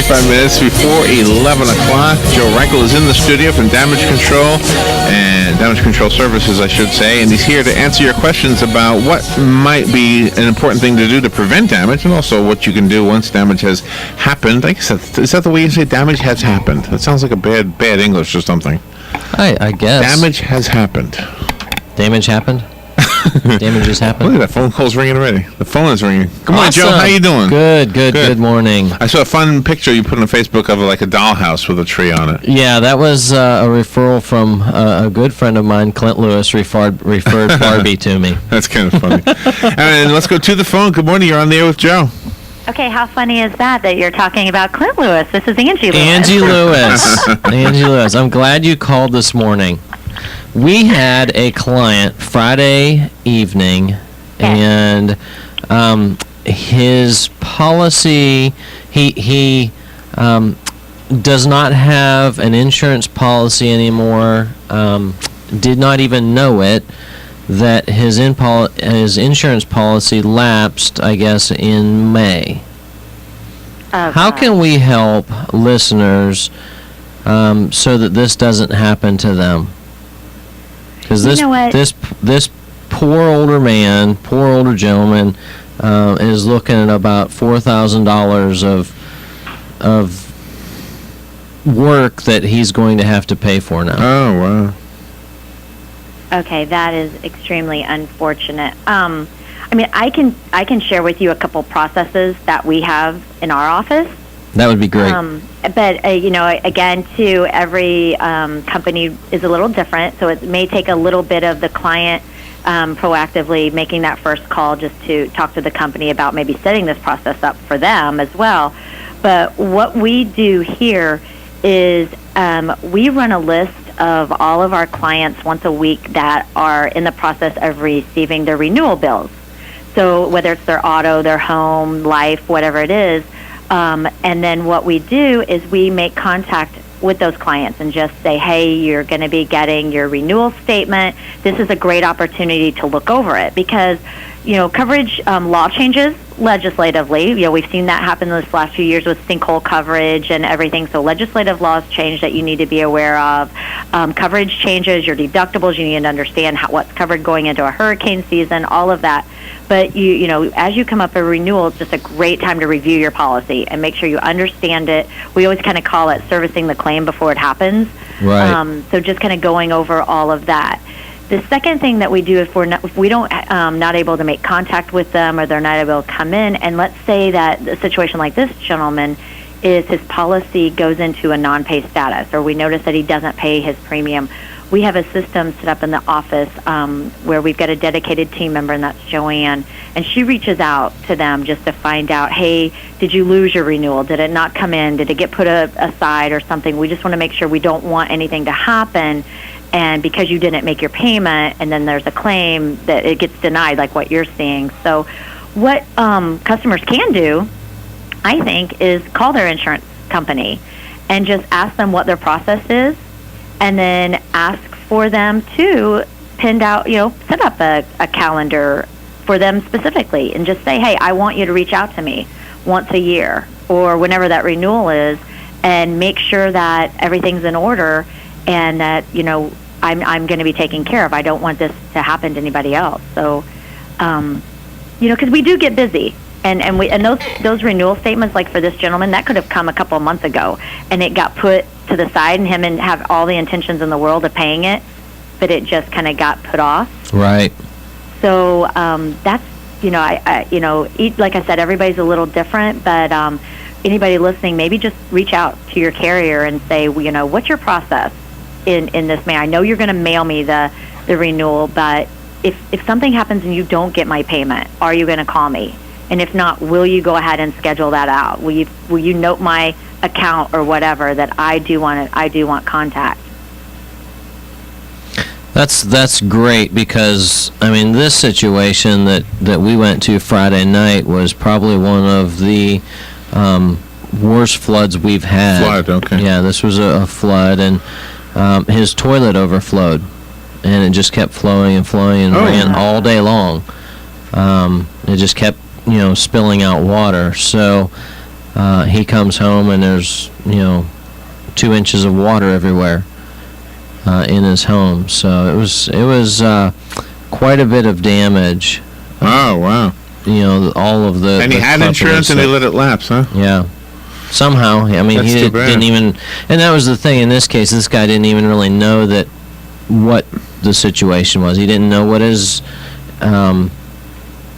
25 minutes before 11 o'clock. Joe Reichel is in the studio from Damage Control, and Damage Control Services, I should say, and he's here to answer your questions about what might be an important thing to do to prevent damage, and also what you can do once damage has happened. I guess is that the way you say damage has happened? That sounds like a bad English or something. I guess. Damage has happened. Damage happened? Damage has happened? Look at that phone call's ringing already. The phone is ringing. Good morning, Awesome. Joe. How you doing? Good morning. I saw a fun picture you put on Facebook of like a dollhouse with a tree on it. Yeah, that was a referral from a good friend of mine, Clint Lewis, referred Barbie to me. That's kind of funny. And let's go to the phone. Good morning. You're on the air with Joe. Okay, how funny is that you're talking about Clint Lewis? This is Angie Lewis. Angie Lewis. I'm glad you called this morning. We had a client Friday evening, and his policy, he does not have an insurance policy anymore, did not even know it, that his insurance policy lapsed, I guess, in May. How can we help listeners so that this doesn't happen to them? Because this poor older gentleman is looking at about $4,000 of work that he's going to have to pay for now. Oh, wow. Okay, that is extremely unfortunate. I mean, I can share with you a couple processes that we have in our office. That would be great. But, again, too, every company is a little different, so it may take a little bit of the client proactively making that first call just to talk to the company about maybe setting this process up for them as well. But what we do here is we run a list of all of our clients once a week that are in the process of receiving their renewal bills. So whether it's their auto, their home, life, whatever it is, and then what we do is we make contact with those clients and just say, hey, you're going to be getting your renewal statement. This is a great opportunity to look over it because, coverage law changes legislatively. We've seen that happen in this last few years with sinkhole coverage and everything. So legislative laws change that you need to be aware of. Coverage changes, your deductibles, you need to understand what's covered going into a hurricane season, all of that. But as you come up a renewal, it's just a great time to review your policy and make sure you understand it. We always kind of call it servicing the claim before it happens. Right. So just kind of going over all of that. The second thing that we do if we don't not able to make contact with them or they're not able to come in, and let's say that a situation like this gentleman is his policy goes into a non-pay status, or we notice that he doesn't pay his premium. We have a system set up in the office where we've got a dedicated team member, and that's Joanne, and she reaches out to them just to find out, hey, did you lose your renewal? Did it not come in? Did it get put aside or something? We just want to make sure we don't want anything to happen, and because you didn't make your payment and then there's a claim that it gets denied like what you're seeing. So what customers can do, I think, is call their insurance company and just ask them what their process is, and then ask for them to set up a calendar for them specifically and just say, hey, I want you to reach out to me once a year or whenever that renewal is, and make sure that everything's in order and that, I'm going to be taken care of. I don't want this to happen to anybody else. So, because we do get busy. And those renewal statements, like for this gentleman, that could have come a couple of months ago, and it got put to the side, and him and have all the intentions in the world of paying it, but it just kind of got put off. Right. So that's like I said, everybody's a little different, but anybody listening, maybe just reach out to your carrier and say, what's your process in this mail? I know you're going to mail me the renewal, but if something happens and you don't get my payment, are you going to call me? And if not, will you go ahead and schedule that out? Will you note my account or whatever that I do want contact? That's great because this situation that we went to Friday night was probably one of the worst floods we've had. Flood, okay. Yeah, this was a flood, and his toilet overflowed, and it just kept flowing and ran all day long. It just kept spilling out water. So he comes home and there's 2 inches of water everywhere in his home. So it was quite a bit of damage. Oh, wow. All of the. And he had insurance and he let it lapse, huh? Yeah. Somehow, I mean, That's he too bad. didn't even, and that was the thing in this case. This guy didn't even really know what the situation was. He didn't know what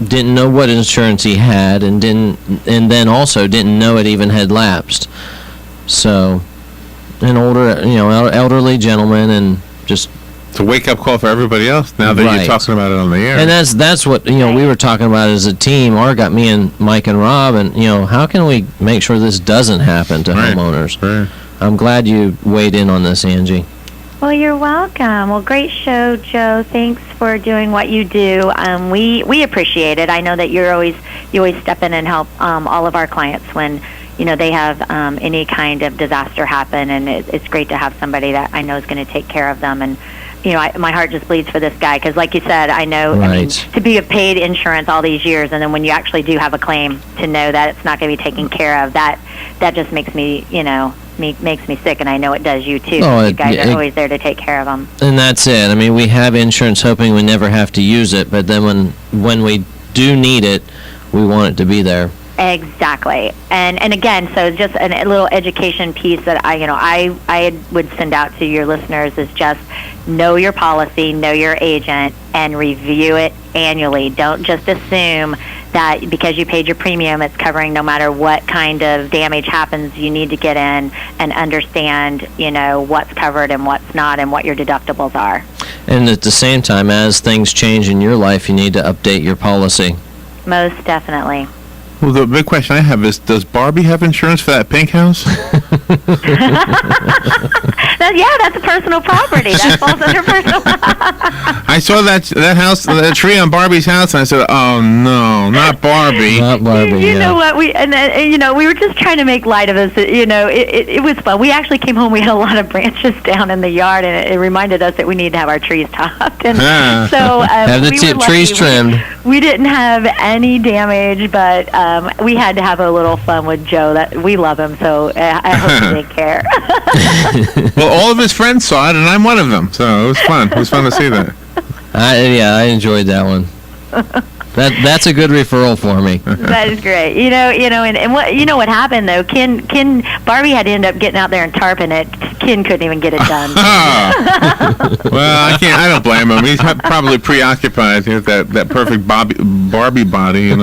didn't know what insurance he had, and then also didn't know it even had lapsed. So, an older, elderly gentleman, and just. It's a wake-up call for everybody else now that Right. you're talking about it on the air. And that's what we were talking about as a team. Got me and Mike and Rob, and how can we make sure this doesn't happen to Right. homeowners? Right. I'm glad you weighed in on this, Angie. Well, you're welcome. Well, great show, Joe. Thanks for doing what you do. We appreciate it. I know that you always step in and help all of our clients when they have any kind of disaster happen, and it's great to have somebody that I know is going to take care of them. And my heart just bleeds for this guy because, like you said, I know Right. to be paid insurance all these years, and then when you actually do have a claim, to know that it's not going to be taken care of, that just makes me makes me sick, and I know it does you too. Oh, You guys are always there to take care of them. And that's it. I mean, we have insurance hoping we never have to use it, but then when we do need it, we want it to be there. Exactly, and again, so just a little education piece that I would send out to your listeners is just know your policy, know your agent, and review it annually. Don't just assume that because you paid your premium, it's covering no matter what kind of damage happens. You need to get in and understand, what's covered and what's not, and what your deductibles are. And at the same time, as things change in your life, you need to update your policy. Most definitely. Well, the big question I have is, does Barbie have insurance for that pink house? That's a personal property. That falls under personal. I saw that house, that tree on Barbie's house, and I said, "Oh no, not Barbie." Not Barbie. You know what? We were just trying to make light of this. It was fun. We actually came home. We had a lot of branches down in the yard, and it reminded us that we need to have our trees topped. And so have the trees trimmed. We didn't have any damage, but we had to have a little fun with Joe. That we love him, so I hope he didn't care. Well, all of his friends saw it, and I'm one of them, so it was fun. It was fun to see that. I enjoyed that one. That's a good referral for me. That is great. And what happened though? Barbie had to end up getting out there and tarping it. Ken couldn't even get it done. Well, I don't blame him. He's probably preoccupied with that perfect Barbie body,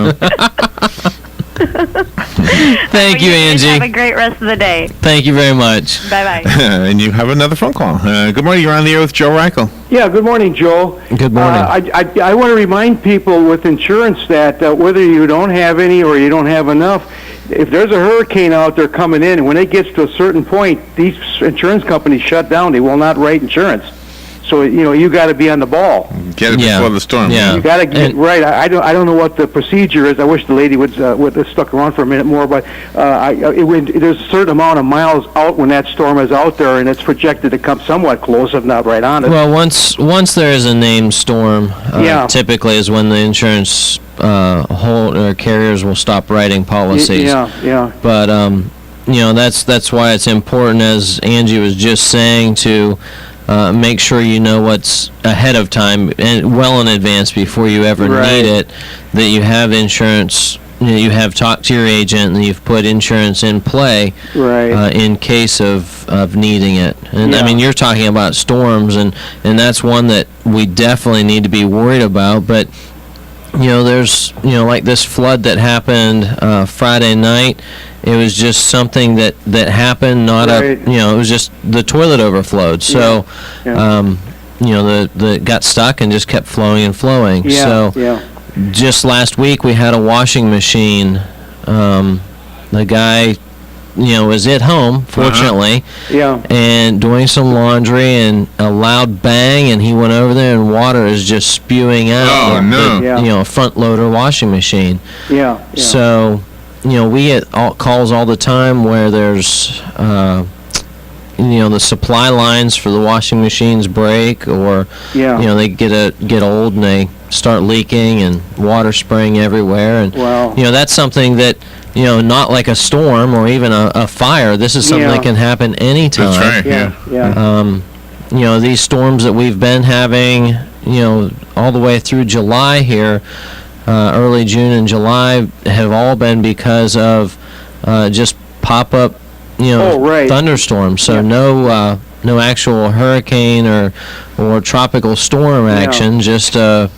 Thank you, Angie. Have a great rest of the day. Thank you very much. Bye-bye. And you have another phone call. Good morning. You're on the air with Joe Reichel. Yeah, good morning, Joe. Good morning. I want to remind people with insurance that whether you don't have any or you don't have enough, if there's a hurricane out there coming in, when it gets to a certain point, these insurance companies shut down. They will not write insurance. So you got to be on the ball. Get it before the storm. Yeah. You got to get right. I don't know what the procedure is. I wish the lady would have stuck around for a minute more. But there's a certain amount of miles out when that storm is out there, and it's projected to come somewhat close, if not right on it. Well, once there is a named storm, typically is when the insurance carriers will stop writing policies. Yeah. But that's why it's important, as Angie was just saying, to make sure you know what's ahead of time and well in advance before you ever need it, that you have insurance, you have talked to your agent and you've put insurance in play in case of needing it. And I mean, you're talking about storms, and that's one that we definitely need to be worried about. But there's like this flood that happened Friday night. It was just something that happened, not it was just the toilet overflowed. So, the got stuck and just kept flowing and flowing. Just last week we had a washing machine. The guy, was at home, fortunately, and doing some laundry, and a loud bang, and he went over there, and water is just spewing out. Oh, no. A front loader washing machine. So, we get calls all the time where there's, the supply lines for the washing machines break, or they get old and they start leaking and water spraying everywhere, and that's something that not like a storm or even a fire. This is something Yeah. that can happen anytime. That's right. Yeah. These storms that we've been having, all the way through July here, early June and July, have all been because of just pop-up, Oh, right. thunderstorms. So Yeah. no actual hurricane or tropical storm action, just a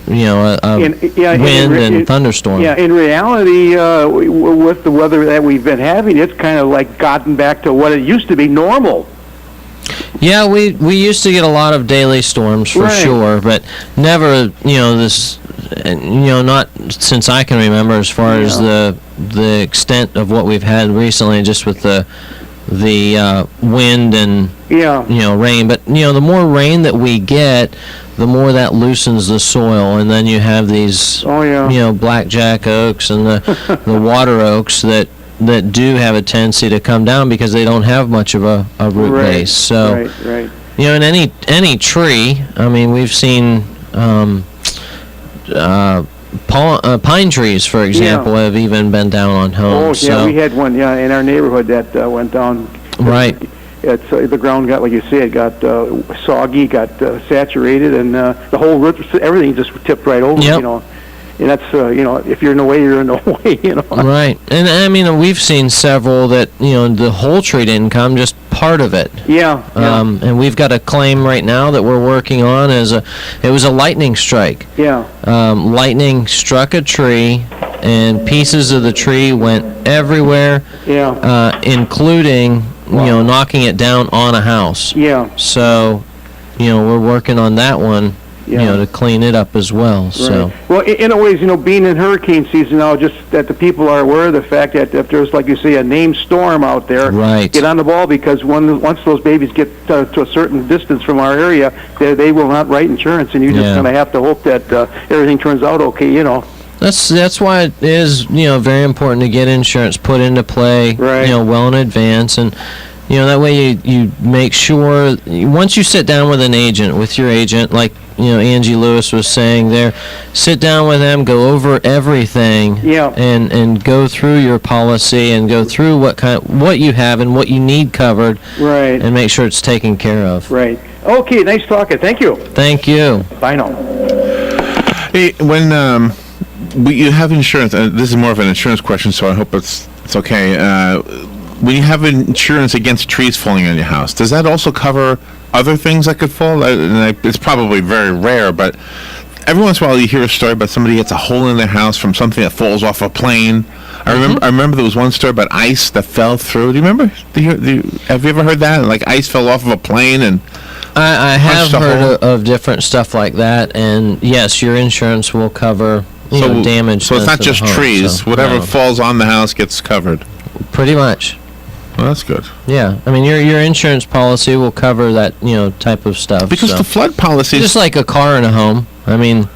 In wind re- and thunderstorm. Yeah, in reality, with the weather that we've been having, it's kind of like gotten back to what it used to be normal. Yeah, we used to get a lot of daily storms for Right. sure, but never, this, not since I can remember, as far as the extent of what we've had recently, just with the wind and Yeah. rain. But the more rain that we get, the more that loosens the soil, and then you have these Oh, yeah. blackjack oaks and the water oaks that do have a tendency to come down because they don't have much of a root Right. base. So Right. in any tree, I mean, we've seen pine trees, for example, have even been down on Oh, homes. yeah, so, we had one, in our neighborhood that went down. right. It's the ground got, like you say, it got soggy, got saturated, and the whole root, everything just tipped right over. Yep. And that's if you're in the way, you're in the way. Right, and I mean, we've seen several that the whole tree didn't come, just part of it. Yeah. And we've got a claim right now that we're working on it was a lightning strike. Yeah. Lightning struck a tree, and pieces of the tree went everywhere, Yeah. including knocking it down on a house. Yeah. So, we're working on that one, Yeah. to clean it up as well. So, Right. Well, in a ways, being in hurricane season now, just that the people are aware of the fact that if there's, like you say, a named storm out there, Right. get on the ball, because once those babies get to a certain distance from our area, they will not write insurance, and you just Yeah. kind of have to hope that everything turns out okay. That's why it is very important to get insurance put into play Right. well in advance, and that way you make sure once you sit down with your agent, like Angie Lewis was saying there, sit down with them, go over everything, Yeah. and go through your policy and go through what you have and what you need covered, Right. and make sure it's taken care of. Right. Okay. Nice talking. Thank you. Thank you. Bye now. Hey, when you have insurance, this is more of an insurance question, so I hope it's okay. When you have insurance against trees falling on your house, does that also cover other things that could fall? It's probably very rare, but every once in a while you hear a story about somebody gets a hole in their house from something that falls off a plane. I remember there was one story about ice that fell through. Do you remember? Have you ever heard that? Like ice fell off of a plane and I have punched a hole? heard of different stuff like that, and yes, your insurance will cover damage. So it's to not the just home, trees. so, Whatever no. falls on the house gets covered. Pretty much. Well, that's good. Yeah, I mean your insurance policy will cover that type of stuff. Because so. the flood policy Just like a car in a home. I mean,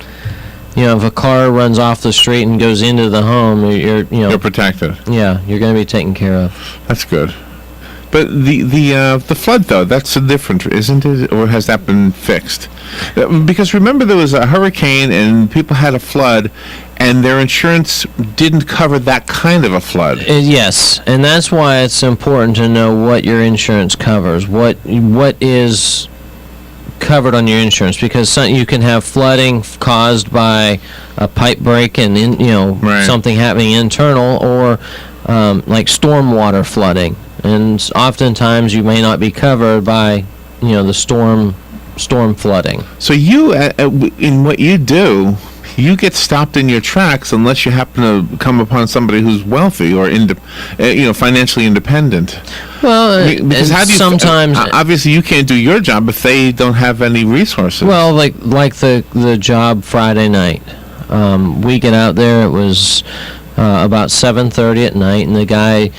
if a car runs off the street and goes into the home, you're protected. yeah, you're going to be taken care of. That's good. But the flood, though, that's different, isn't it? Or has that been fixed? Because remember there was a hurricane and people had a flood, and their insurance didn't cover that kind of a flood. Yes, and that's why it's important to know what your insurance covers. What is covered on your insurance, because you can have flooding caused by a pipe break and Right. something happening internal, or like stormwater flooding, and oftentimes you may not be covered by the storm flooding. So you, in what you do, you get stopped in your tracks unless you happen to come upon somebody who's wealthy or financially independent. Well, Because how do you sometimes obviously you can't do your job if they don't have any resources. well, like the job Friday night, we get out there. It was about 7:30 at night, and the guy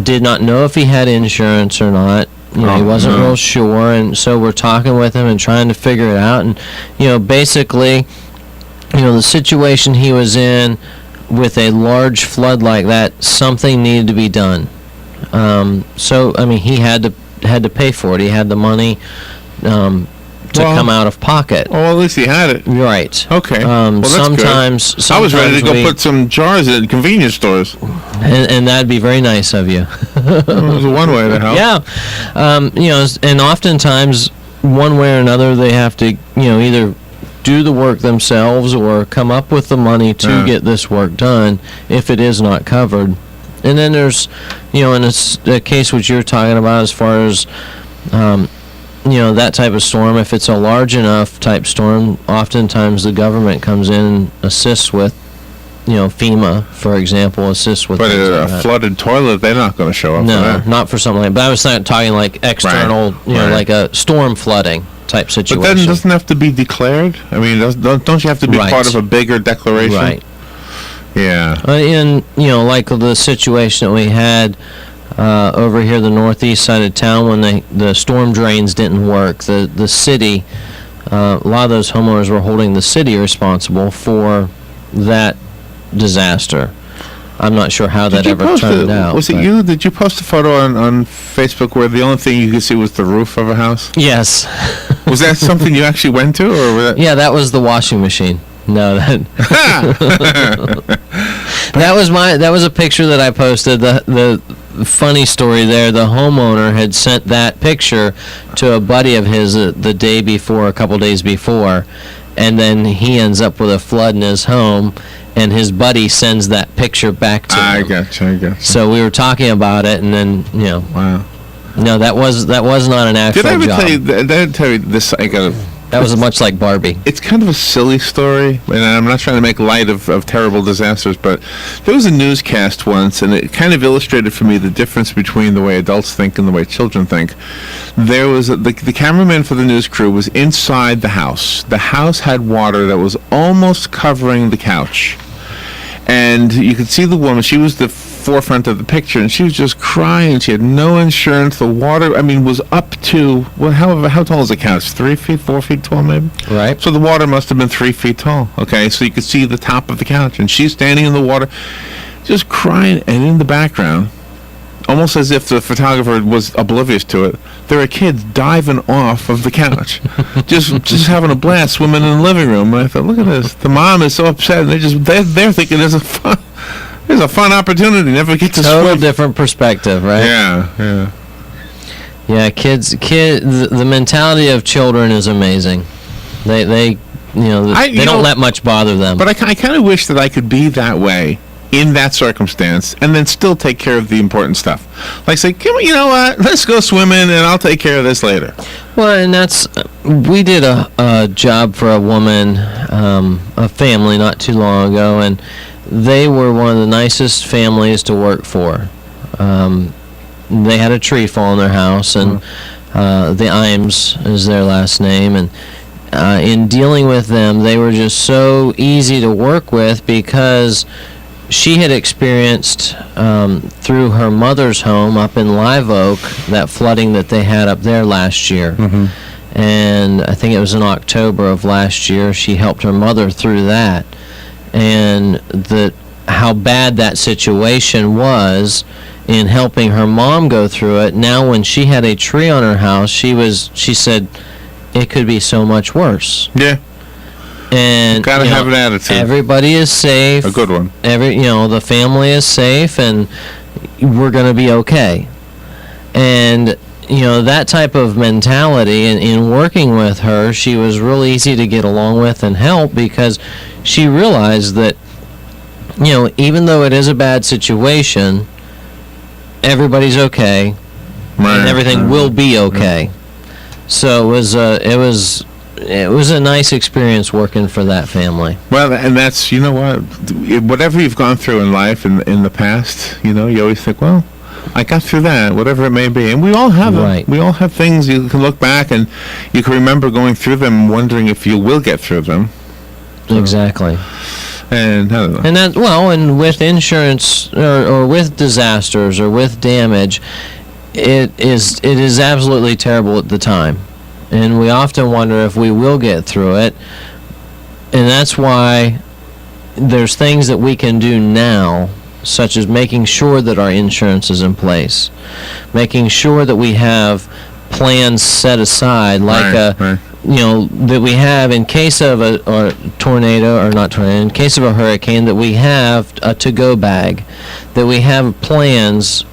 did not know if he had insurance or not. He wasn't real sure, and so we're talking with him and trying to figure it out. And basically, the situation he was in with a large flood like that, something needed to be done. So I mean, he had to pay for it. He had the money to Well- come out of pocket. Oh, well, at least he had it. Right. Okay. Well, that's good. Sometimes I was ready to go we- put some jars in convenience stores. and that'd be very nice of you. It was one way to help. Yeah. And oftentimes, one way or another, they have to, either do the work themselves or come up with the money to Yeah. get this work done if it is not covered. And then there's, in a case which you're talking about as far as, that type of storm, if it's a large enough type storm, oftentimes the government comes in and assists with, FEMA, for example, assists with But things a like that. flooded toilet, they're not going to show up for No, that. not for something like. But I was not talking like external, Right. like a storm flooding type But situation. then doesn't it have to be declared? I mean, don't you have to be Right. part of a bigger declaration? Right. Yeah. And like the situation that we had over here, the northeast side of town, when the storm drains didn't work, the city, a lot of those homeowners were holding the city responsible for that disaster. I'm not sure how that ever turned out. Was it but- you? Did you post a photo on Facebook where the only thing you could see was the roof of a house? Yes. Was that something you actually went to, or was that? Yeah, that was the washing machine. No, that was a picture that I posted. The funny story there, the homeowner had sent that picture to a buddy of his the day before, a couple days before, and then he ends up with a flood in his home, and his buddy sends that picture back to I him. gotcha. So we were talking about it, and then Wow. no, that was not an actual Did I ever job. tell you? Did I tell you this? That was much like Barbie. It's kind of a silly story, and I'm not trying to make light of terrible disasters, but there was a newscast once, and it kind of illustrated for me the difference between the way adults think and the way children think. There was the cameraman for the news crew was inside the house. The house had water that was almost covering the couch. And you could see the woman, she was the forefront of the picture, and she was just crying. She had no insurance. The water, was up to, how tall is the couch? 3 feet, 4 feet tall, maybe? Right. So the water must have been 3 feet tall, okay? So you could see the top of the couch, and she's standing in the water, just crying, and in the background, almost as if the photographer was oblivious to it, there are kids diving off of the couch, just having a blast, swimming in the living room. And I thought, look at this. The mom is so upset, and they're thinking there's a fun opportunity. Never get to Total swim. different perspective, right? Yeah. Yeah, the mentality of children is amazing. They don't let much bother them. But I kind of wish that I could be that way in that circumstance and then still take care of the important stuff. Like say, come on, you know what? Let's go swimming and I'll take care of this later. Well, and we did a job for a woman, a family not too long ago, and they were one of the nicest families to work for. They had a tree fall in their house, and the Imes is their last name, and in dealing with them, they were just so easy to work with because she had experienced through her mother's home up in Live Oak that flooding that they had up there last year. And I think it was in October of last year, she helped her mother through that. And how bad that situation was in helping her mom go through it. Now when she had a tree on her house, she said it could be so much worse. Yeah. And Gotta have an attitude. Everybody is safe. A good one. The family is safe, and we're going to be okay. And that type of mentality, and in working with her, she was real easy to get along with and help because she realized that even though it is a bad situation, everybody's okay, and everything will be okay. So it was a nice experience working for that family. Well, and that's, whatever you've gone through in life in the past, you always think, well, I got through that, whatever it may be. And we all have them. Right. We all have things you can look back and you can remember going through them, wondering if you will get through them. Exactly. And I don't know. And with insurance or with disasters or with damage, it is absolutely terrible at the time. And we often wonder if we will get through it. And that's why there's things that we can do now, such as making sure that our insurance is in place, making sure that we have plans set aside, like that we have in case of a tornado, or not tornado, in case of a hurricane, that we have a to-go bag, that we have plans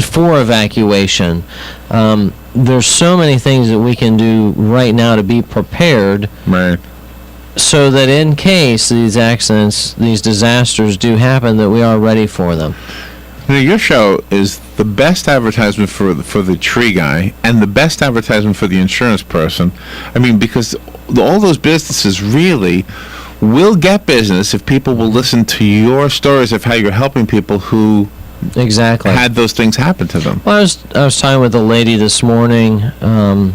for evacuation. There's so many things that we can do right now to be prepared, Right. so that in case these accidents, these disasters do happen, that we are ready for them. Your show is the best advertisement for the tree guy and the best advertisement for the insurance person. I mean, because all those businesses really will get business if people will listen to your stories of how you're helping people who Exactly. had those things happen to them. Well, I was talking with a lady this morning from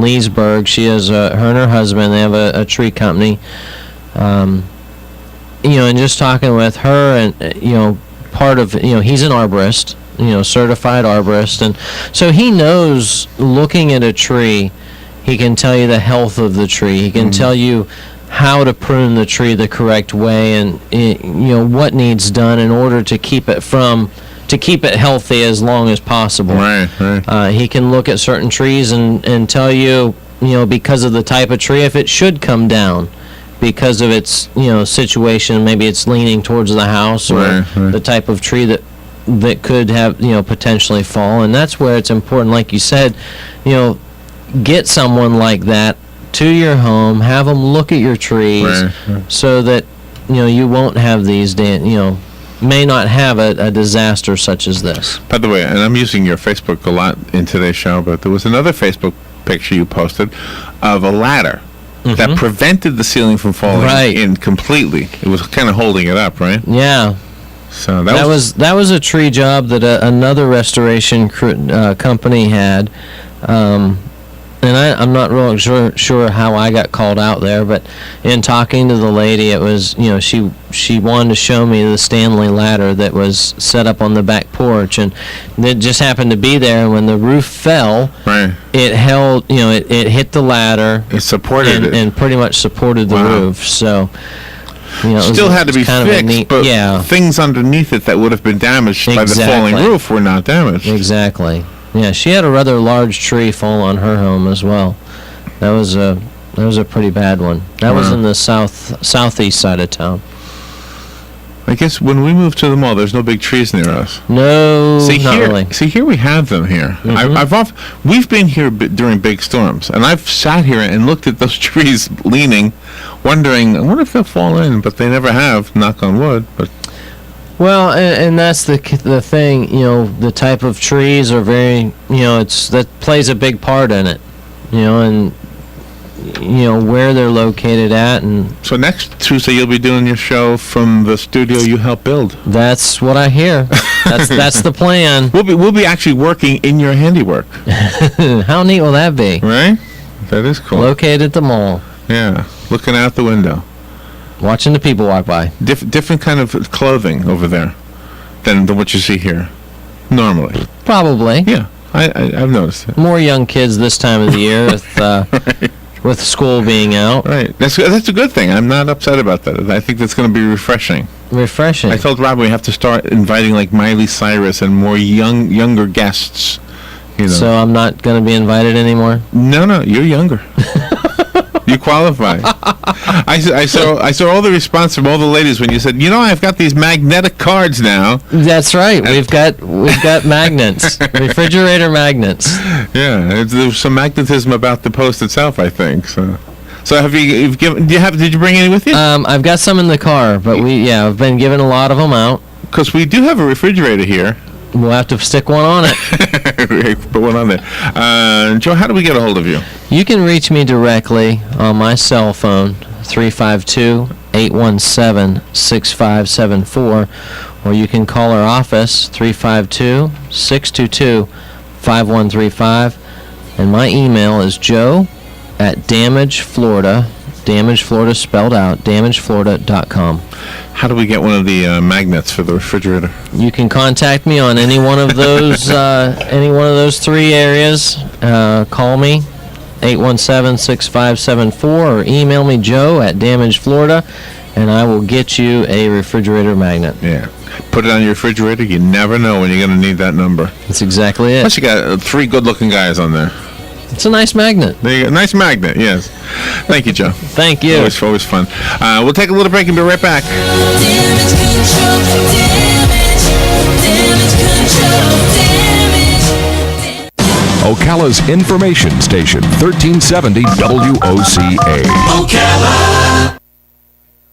Leesburg. She has her and her husband. They have a tree company. And just talking with her, and part of he's an arborist, certified arborist, and so he knows, looking at a tree, he can tell you the health of the tree. He can tell you how to prune the tree the correct way, and what needs done in order to keep it healthy as long as possible. Right. He can look at certain trees and tell you, because of the type of tree, if it should come down because of its situation. Maybe it's leaning towards the house, or Right. the type of tree that could have potentially fall. And that's where it's important, like you said, get someone like that to your home, have them look at your trees, Right. so that you won't have these may not have a disaster such as this. By the way, and I'm using your Facebook a lot in today's show, but there was another Facebook picture you posted of a ladder that prevented the ceiling from falling Right. in completely. It was kind of holding it up, right? Yeah. So That was a tree job that another restoration company had, and I'm not real sure how I got called out there, but in talking to the lady, it was she wanted to show me the Stanley ladder that was set up on the back porch, and it just happened to be there. And when the roof fell, right. it held, it hit the ladder It supported it. and pretty much supported the Wow. roof. So. It was Still had to be kind of a fixed, neat, but yeah. things underneath it that would have been damaged by the falling Exactly. roof were not damaged. Exactly. Yeah, she had a rather large tree fall on her home as well. That was a pretty bad one. That was Wow. in the southeast side of town. I guess when we moved to the mall, there's no big trees near us. No, See not here, really. see here we have them here. We've been here during big storms, and I've sat here and looked at those trees leaning, wondering, I wonder if they'll fall in, but they never have. Knock on wood. But Well, and that's the thing. The type of trees are very. That plays a big part in it. And where they're located at, and so next Tuesday you'll be doing your show from the studio you helped build. that's what I hear. That's the plan. We'll be actually working in your handiwork, How neat will that be? right? That is cool. Located at the mall, Yeah, looking out the window. watching the people walk by. Different kind of clothing over there than what you see here normally. Probably. Yeah, I've noticed it. More young kids this time of the year with school being out. Right, that's a good thing. I'm not upset about that. I think that's going to be refreshing. Refreshing. I told Rob we have to start inviting like Miley Cyrus and more younger guests. So I'm not going to be invited anymore? No, you're younger. You qualify. I saw all the response from all the ladies when you said, I've got these magnetic cards now. That's right. We've got magnets, refrigerator magnets. Yeah, there's some magnetism about the post itself, I think. So have you've given? Did you bring any with you? I've got some in the car, but I've been giving a lot of them out. Because we do have a refrigerator here. We'll have to stick one on it. Put one on there. Joe, how do we get a hold of you? You can reach me directly on my cell phone, 352-817-6574, or you can call our office, 352-622-5135, and my email is joe@damageflorida, Damage Florida spelled out, damageflorida.com. How do we get one of the magnets for the refrigerator? You can contact me on any one of those three areas. Call me, 817-6574, or email me, joe@damageflorida, and I will get you a refrigerator magnet. Yeah. Put it on your refrigerator. You never know when you're going to need that number. That's exactly it. Plus, you got three good-looking guys on there. It's a nice magnet. There you go. Nice magnet, yes. Thank you, Joe. Thank you. Always fun. We'll take a little break and be right back. Damage control, damage control, Ocala's information station, 1370 WOCA. Ocala.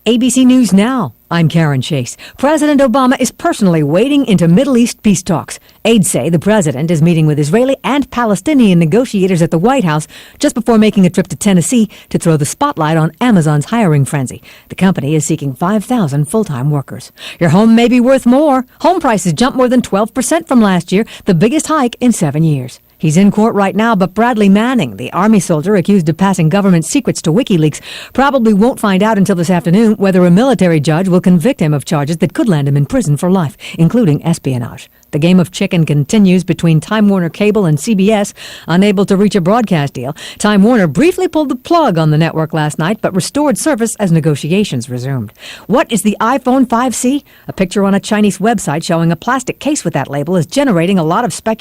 ABC News Now. I'm Karen Chase. President Obama is personally wading into Middle East peace talks. Aides say the president is meeting with Israeli and Palestinian negotiators at the White House just before making a trip to Tennessee to throw the spotlight on Amazon's hiring frenzy. The company is seeking 5,000 full-time workers. Your home may be worth more. Home prices jumped more than 12% from last year, the biggest hike in 7 years. He's in court right now, but Bradley Manning, the Army soldier accused of passing government secrets to WikiLeaks, probably won't find out until this afternoon whether a military judge will convict him of charges that could land him in prison for life, including espionage. The game of chicken continues between Time Warner Cable and CBS, unable to reach a broadcast deal. Time Warner briefly pulled the plug on the network last night, but restored service as negotiations resumed. What is the iPhone 5C? A picture on a Chinese website showing a plastic case with that label is generating a lot of speculation.